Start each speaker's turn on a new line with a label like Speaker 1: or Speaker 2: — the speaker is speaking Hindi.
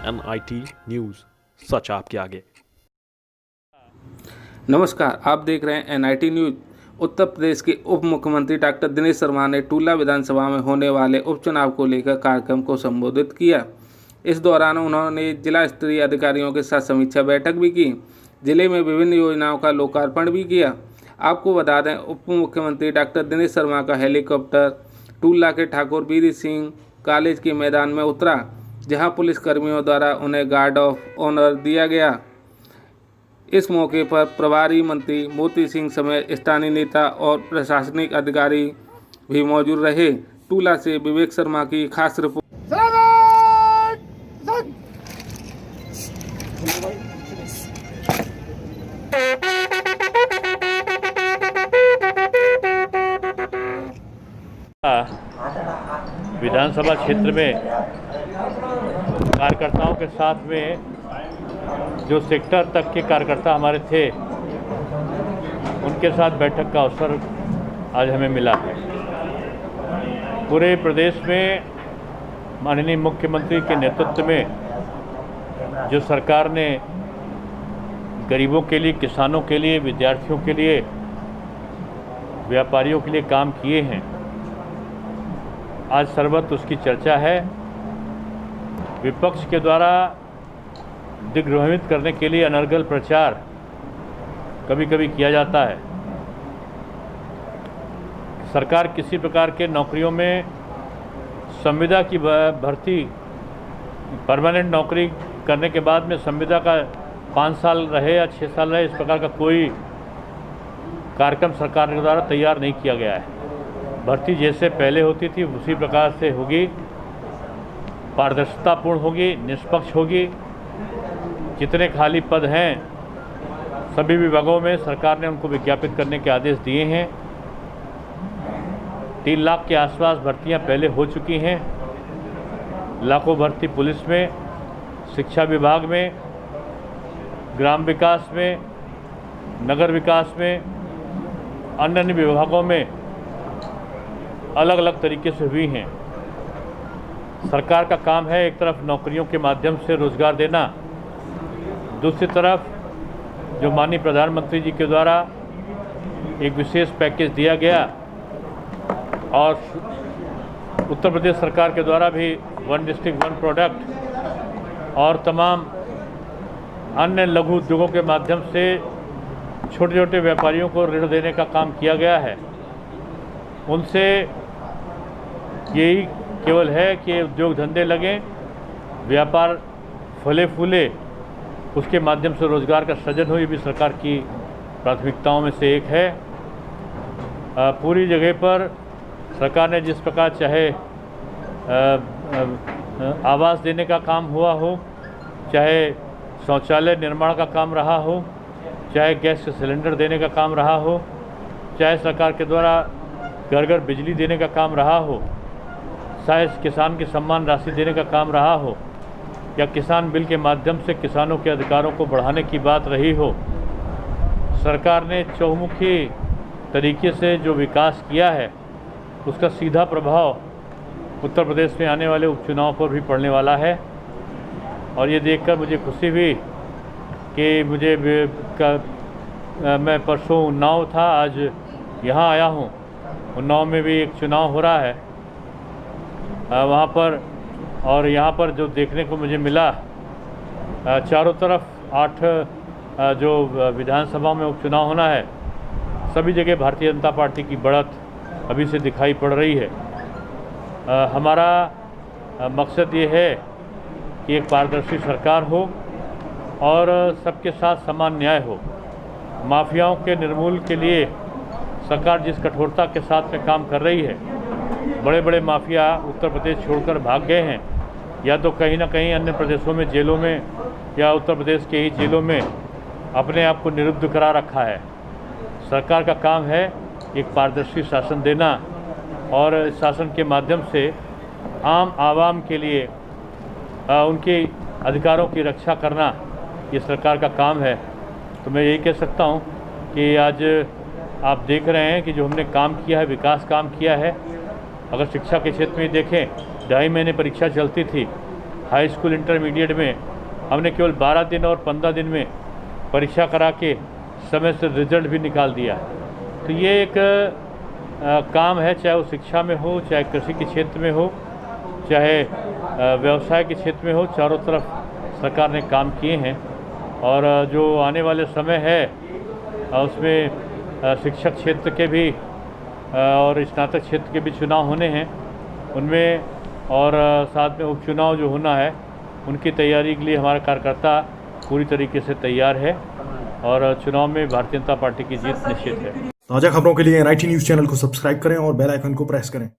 Speaker 1: NIT न्यूज़, सच आपके आगे।
Speaker 2: नमस्कार, आप देख रहे हैं NIT न्यूज़। उत्तर प्रदेश के उप मुख्यमंत्री डॉक्टर दिनेश शर्मा ने टूला विधानसभा में होने वाले उपचुनाव को लेकर कार्यक्रम को संबोधित किया। इस दौरान उन्होंने जिला स्तरीय अधिकारियों के साथ समीक्षा बैठक भी की। जिले में विभिन्न योजनाओं का लोकार्पण भी किया। आपको बता दें, उप मुख्यमंत्री डॉक्टर दिनेश शर्मा का हेलीकॉप्टर टूला के ठाकुर वीर सिंह कॉलेज के मैदान में उतरा, जहां पुलिसकर्मियों द्वारा उन्हें गार्ड ऑफ ऑनर दिया गया। इस मौके पर प्रभारी मंत्री मोती सिंह समेत स्थानीय नेता और प्रशासनिक अधिकारी भी मौजूद रहे। टूला से विवेक शर्मा की खास रिपोर्ट।
Speaker 3: विधानसभा क्षेत्र में कार्यकर्ताओं के साथ में जो सेक्टर तक के कार्यकर्ता हमारे थे, उनके साथ बैठक का अवसर आज हमें मिला है। पूरे प्रदेश में माननीय मुख्यमंत्री के नेतृत्व में जो सरकार ने गरीबों के लिए, किसानों के लिए, विद्यार्थियों के लिए, व्यापारियों के लिए काम किए हैं, आज सर्वत्र उसकी चर्चा है। विपक्ष के द्वारा दिग्भ्रमित करने के लिए अनर्गल प्रचार कभी कभी किया जाता है। सरकार किसी प्रकार के नौकरियों में संविदा की भर्ती, परमानेंट नौकरी करने के बाद में संविदा का 5 साल रहे या 6 साल रहे, इस प्रकार का कोई कार्यक्रम सरकार के द्वारा तैयार नहीं किया गया है। भर्ती जैसे पहले होती थी उसी प्रकार से होगी, पारदर्शितापूर्ण होगी, निष्पक्ष होगी। जितने खाली पद हैं सभी विभागों में सरकार ने उनको विज्ञापित करने के आदेश दिए हैं। 3 लाख के आसपास भर्तियां पहले हो चुकी हैं। लाखों भर्ती पुलिस में, शिक्षा विभाग में, ग्राम विकास में, नगर विकास में, अन्य विभागों में अलग अलग तरीके से हुई हैं। सरकार का काम है एक तरफ नौकरियों के माध्यम से रोजगार देना, दूसरी तरफ जो माननीय प्रधानमंत्री जी के द्वारा एक विशेष पैकेज दिया गया और उत्तर प्रदेश सरकार के द्वारा भी 1 डिस्ट्रिक्ट 1 प्रोडक्ट और तमाम अन्य लघु उद्योगों के माध्यम से छोटे छोटे व्यापारियों को ऋण देने का काम किया गया है। उनसे यही केवल है कि उद्योग धंधे लगें, व्यापार फले फूले, उसके माध्यम से रोजगार का सृजन हो। ये भी सरकार की प्राथमिकताओं में से एक है। पूरी जगह पर सरकार ने जिस प्रकार चाहे आवास देने का काम हुआ हो, चाहे शौचालय निर्माण का काम रहा हो, चाहे गैस सिलेंडर देने का काम रहा हो, चाहे सरकार के द्वारा घर घर बिजली देने का काम रहा हो, चाहे किसान की सम्मान राशि देने का काम रहा हो, या किसान बिल के माध्यम से किसानों के अधिकारों को बढ़ाने की बात रही हो, सरकार ने चहुमुखी तरीके से जो विकास किया है उसका सीधा प्रभाव उत्तर प्रदेश में आने वाले उपचुनाव पर भी पड़ने वाला है। और ये देखकर मुझे खुशी हुई कि मैं परसों उन्नाव था, आज यहाँ आया हूँ। उन्नाव में भी एक चुनाव हो रहा है वहाँ पर, और यहाँ पर जो देखने को मुझे मिला, चारों तरफ 8 जो विधानसभा में उपचुनाव होना है, सभी जगह भारतीय जनता पार्टी की बढ़त अभी से दिखाई पड़ रही है। हमारा मकसद ये है कि एक पारदर्शी सरकार हो और सबके साथ समान न्याय हो। माफियाओं के निर्मूल के लिए सरकार जिस कठोरता के साथ में काम कर रही है, बड़े बड़े माफिया उत्तर प्रदेश छोड़कर भाग गए हैं, या तो कहीं ना कहीं अन्य प्रदेशों में जेलों में या उत्तर प्रदेश के ही जेलों में अपने आप को निरुद्ध करा रखा है। सरकार का काम है एक पारदर्शी शासन देना और इस शासन के माध्यम से आम आवाम के लिए उनके अधिकारों की रक्षा करना, ये सरकार का काम है। तो मैं यही कह सकता हूँ कि आज आप देख रहे हैं कि जो हमने काम किया है, विकास काम किया है। अगर शिक्षा के क्षेत्र में देखें, 2.5 महीने परीक्षा चलती थी, हाई स्कूल इंटरमीडिएट में हमने केवल 12 दिन और 15 दिन में परीक्षा करा के समय से रिजल्ट भी निकाल दिया है। तो ये एक काम है, चाहे वो शिक्षा में हो, चाहे कृषि के क्षेत्र में हो, चाहे व्यवसाय के क्षेत्र में हो, चारों तरफ सरकार ने काम किए हैं। और जो आने वाले समय है उसमें शिक्षक क्षेत्र के भी और स्नातक क्षेत्र के भी चुनाव होने हैं उनमें, और साथ में उपचुनाव जो होना है उनकी तैयारी के लिए हमारा कार्यकर्ता पूरी तरीके से तैयार है और चुनाव में भारतीय जनता पार्टी की जीत निश्चित है।
Speaker 4: ताज़ा खबरों के लिए NIT न्यूज़ चैनल को सब्सक्राइब करें और बेल आइकन को प्रेस करें।